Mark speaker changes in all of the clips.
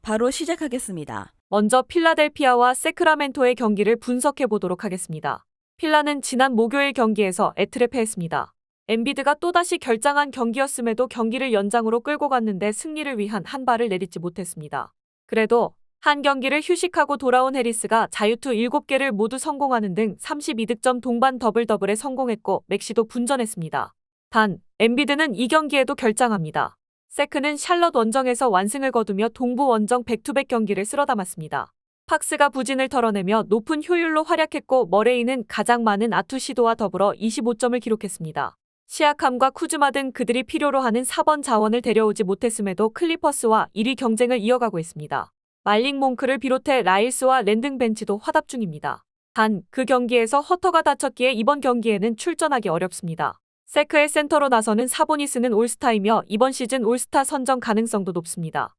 Speaker 1: 바로 시작하겠습니다.
Speaker 2: 먼저 필라델피아와 세크라멘토의 경기를 분석해 보도록 하겠습니다. 필라는 지난 목요일 경기에서 애틀에 패했습니다. 엔비드가 또다시 결장한 경기였음에도 경기를 연장으로 끌고 갔는데 승리를 위한 한 발을 내딛지 못했습니다. 그래도 한 경기를 휴식하고 돌아온 해리스가 자유투 7개를 모두 성공하는 등 32득점 동반 더블더블에 성공했고 맥시도 분전했습니다. 단, 엔비드는 이 경기에도 결장합니다. 세크는 샬럿 원정에서 완승을 거두며 동부 원정 백투백 경기를 쓸어 담았습니다. 팍스가 부진을 털어내며 높은 효율로 활약했고 머레이는 가장 많은 아투 시도와 더불어 25점을 기록했습니다. 시아캄과 쿠즈마 등 그들이 필요로 하는 4번 자원을 데려오지 못했음에도 클리퍼스와 1위 경쟁을 이어가고 있습니다. 말링 몽크를 비롯해 라일스와 랜딩 벤치도 화답 중입니다. 단, 그 경기에서 허터가 다쳤기에 이번 경기에는 출전하기 어렵습니다. 세크의 센터로 나서는 사보니스는 올스타이며 이번 시즌 올스타 선정 가능성도 높습니다.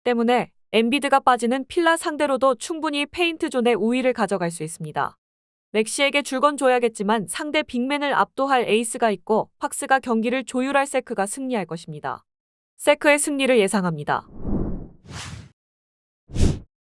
Speaker 2: 때문에 엔비드가 빠지는 필라 상대로도 충분히 페인트 존의 우위를 가져갈 수 있습니다. 맥시에게 줄 건 줘야겠지만 상대 빅맨을 압도할 에이스가 있고 팍스가 경기를 조율할 세크가 승리할 것입니다. 세크의 승리를 예상합니다.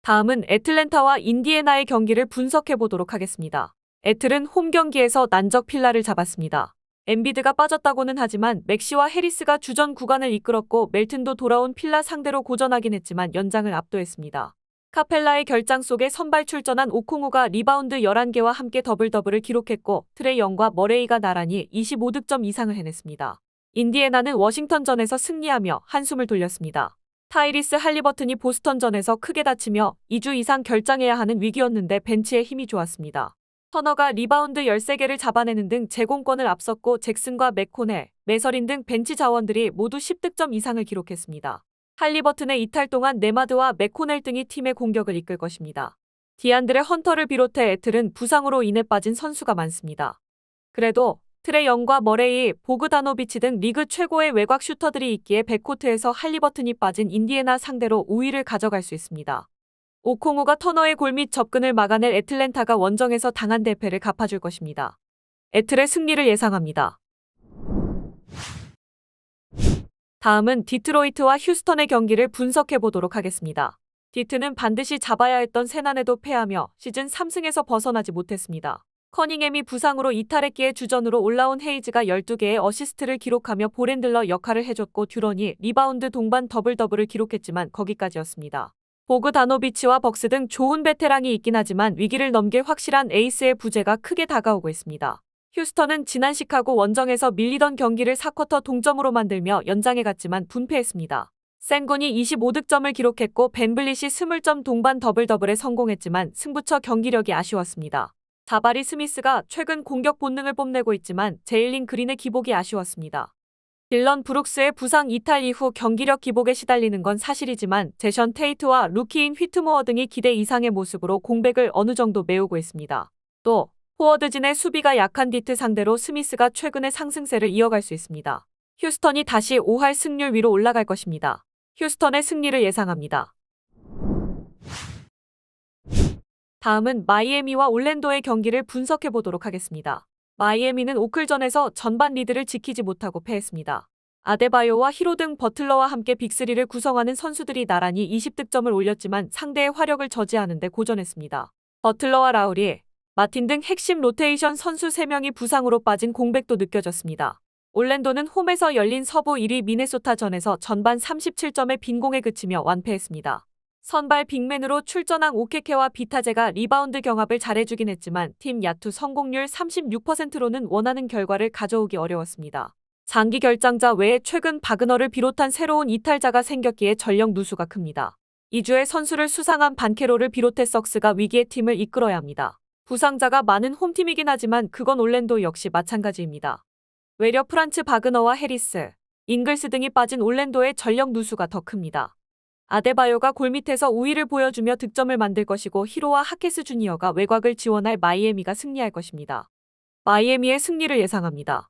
Speaker 2: 다음은 애틀랜타와 인디애나의 경기를 분석해 보도록 하겠습니다. 애틀은 홈 경기에서 난적 필라를 잡았습니다. 엔비드가 빠졌다고는 하지만 맥시와 해리스가 주전 구간을 이끌었고 멜튼도 돌아온 필라 상대로 고전하긴 했지만 연장을 압도했습니다. 카펠라의 결장 속에 선발 출전한 오콩우가 리바운드 11개와 함께 더블더블을 기록했고 트레이 영과 머레이가 나란히 25득점 이상을 해냈습니다. 인디애나는 워싱턴전에서 승리하며 한숨을 돌렸습니다. 타이리스 할리버튼이 보스턴전에서 크게 다치며 2주 이상 결장해야 하는 위기였는데 벤치의 힘이 좋았습니다. 터너가 리바운드 13개를 잡아내는 등 제공권을 앞섰고 잭슨과 맥코넬, 메서린 등 벤치 자원들이 모두 10득점 이상을 기록했습니다. 할리버튼의 이탈 동안 네마드와 맥코넬 등이 팀의 공격을 이끌 것입니다. 디안드레 헌터를 비롯해 애틀은 부상으로 인해 빠진 선수가 많습니다. 그래도 트레 영과 머레이, 보그다노비치 등 리그 최고의 외곽 슈터들이 있기에 백코트에서 할리버튼이 빠진 인디애나 상대로 우위를 가져갈 수 있습니다. 오콩우가 터너의 골밑 접근을 막아낼 애틀랜타가 원정에서 당한 대패를 갚아줄 것입니다. 애틀의 승리를 예상합니다. 다음은 디트로이트와 휴스턴의 경기를 분석해 보도록 하겠습니다. 디트는 반드시 잡아야 했던 세난에도 패하며 시즌 3승에서 벗어나지 못했습니다. 커닝햄이 부상으로 이탈했기에 주전으로 올라온 헤이즈가 12개의 어시스트를 기록하며 볼핸들러 역할을 해줬고 듀런이 리바운드 동반 더블더블을 기록했지만 거기까지였습니다. 보그다노비치와 벅스 등 좋은 베테랑이 있긴 하지만 위기를 넘길 확실한 에이스의 부재가 크게 다가오고 있습니다. 휴스턴은 지난 시카고 원정에서 밀리던 경기를 4쿼터 동점으로 만들며 연장에 갔지만 분패했습니다. 센군이 25득점을 기록했고 벤블릿이 20점 동반 더블더블에 성공했지만 승부처 경기력이 아쉬웠습니다. 자바리 스미스가 최근 공격 본능을 뽐내고 있지만 제일린 그린의 기복이 아쉬웠습니다. 딜런 브룩스의 부상 이탈 이후 경기력 기복에 시달리는 건 사실이지만 제션 테이트와 루키인 휘트모어 등이 기대 이상의 모습으로 공백을 어느 정도 메우고 있습니다. 또 포워드진의 수비가 약한 디트 상대로 스미스가 최근의 상승세를 이어갈 수 있습니다. 휴스턴이 다시 5할 승률 위로 올라갈 것입니다. 휴스턴의 승리를 예상합니다. 다음은 마이애미와 올랜도의 경기를 분석해 보도록 하겠습니다. 마이애미는 오클전에서 전반 리드를 지키지 못하고 패했습니다. 아데바요와 히로 등 버틀러와 함께 빅3를 구성하는 선수들이 나란히 20득점을 올렸지만 상대의 화력을 저지하는 데 고전했습니다. 버틀러와 라우리, 마틴 등 핵심 로테이션 선수 3명이 부상으로 빠진 공백도 느껴졌습니다. 올랜도는 홈에서 열린 서부 1위 미네소타전에서 전반 37점의 빈공에 그치며 완패했습니다. 선발 빅맨으로 출전한 오케케와 비타제가 리바운드 경합을 잘해주긴 했지만 팀 야투 성공률 36%로는 원하는 결과를 가져오기 어려웠습니다. 장기 결장자 외에 최근 바그너를 비롯한 새로운 이탈자가 생겼기에 전력 누수가 큽니다. 2주의 선수를 수상한 반케로를 비롯해 썩스가 위기의 팀을 이끌어야 합니다. 부상자가 많은 홈팀이긴 하지만 그건 올랜도 역시 마찬가지입니다. 외려 프란츠 바그너와 해리스, 잉글스 등이 빠진 올랜도의 전력 누수가 더 큽니다. 아데바요가 골밑에서 우위를 보여주며 득점을 만들 것이고 히로와 하케스 주니어가 외곽을 지원할 마이애미가 승리할 것입니다. 마이애미의 승리를 예상합니다.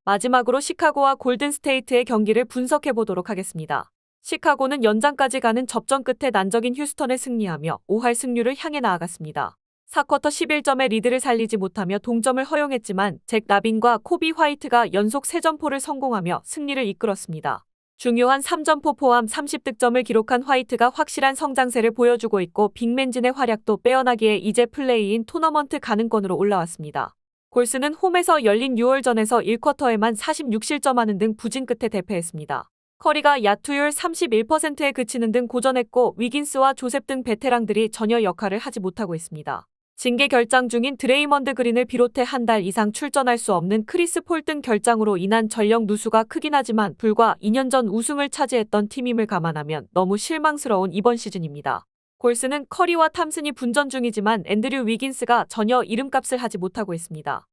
Speaker 2: 마지막으로 시카고와 골든스테이트의 경기를 분석해 보도록 하겠습니다. 시카고는 연장까지 가는 접전 끝에 난적인 휴스턴에 승리하며 5할 승률을 향해 나아갔습니다. 4쿼터 11점의 리드를 살리지 못하며 동점을 허용했지만 잭 라빈과 코비 화이트가 연속 3점포를 성공하며 승리를 이끌었습니다. 중요한 3점포 포함 30득점을 기록한 화이트가 확실한 성장세를 보여주고 있고 빅맨진의 활약도 빼어나기에 이제 플레이인 토너먼트 가능권으로 올라왔습니다. 골스는 홈에서 열린 6월전에서 1쿼터에만 46실점하는 등 부진 끝에 대패했습니다. 커리가 야투율 31%에 그치는 등 고전했고 위긴스와 조셉 등 베테랑들이 전혀 역할을 하지 못하고 있습니다. 징계 결장 중인 드레이먼드 그린을 비롯해 한 달 이상 출전할 수 없는 크리스 폴 등 결장으로 인한 전력 누수가 크긴 하지만 불과 2년 전 우승을 차지했던 팀임을 감안하면 너무 실망스러운 이번 시즌입니다. 골스는 커리와 탐슨이 분전 중이지만 앤드류 위긴스가 전혀 이름값을 하지 못하고 있습니다.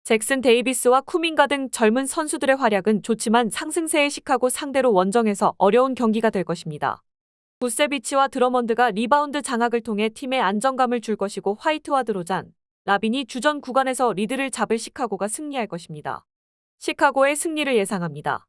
Speaker 2: 잭슨 데이비스와 쿠민가 등 젊은 선수들의 활약은 좋지만 상승세의 시카고 상대로 원정에서 어려운 경기가 될 것입니다. 부세비치와 드러먼드가 리바운드 장악을 통해 팀에 안정감을 줄 것이고 화이트와 드로잔, 라빈이 주전 구간에서 리드를 잡을 시카고가 승리할 것입니다. 시카고의 승리를 예상합니다.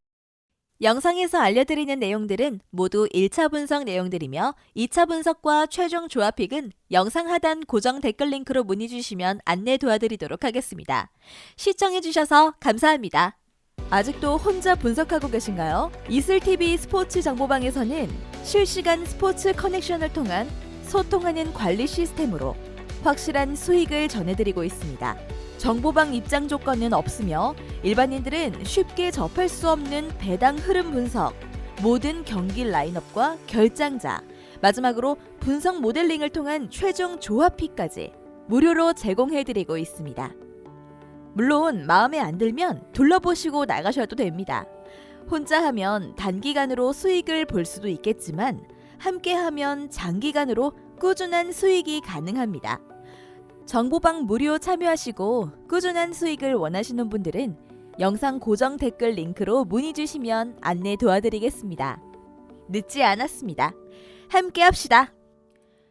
Speaker 1: 영상에서 알려드리는 내용들은 모두 1차 분석 내용들이며 2차 분석과 최종 조합픽은 영상 하단 고정 댓글 링크로 문의 주시면 안내 도와드리도록 하겠습니다. 시청해주셔서 감사합니다. 아직도 혼자 분석하고 계신가요? 이슬TV 스포츠 정보방에서는 실시간 스포츠 커넥션을 통한 소통하는 관리 시스템으로 확실한 수익을 전해드리고 있습니다. 정보방 입장 조건은 없으며 일반인들은 쉽게 접할 수 없는 배당 흐름 분석, 모든 경기 라인업과 결장자, 마지막으로 분석 모델링을 통한 최종 조합픽까지 무료로 제공해드리고 있습니다. 물론 마음에 안 들면 둘러보시고 나가셔도 됩니다. 혼자 하면 단기간으로 수익을 볼 수도 있겠지만 함께 하면 장기간으로 꾸준한 수익이 가능합니다. 정보방 무료 참여하시고 꾸준한 수익을 원하시는 분들은 영상 고정 댓글 링크로 문의 주시면 안내 도와드리겠습니다. 늦지 않았습니다. 함께 합시다.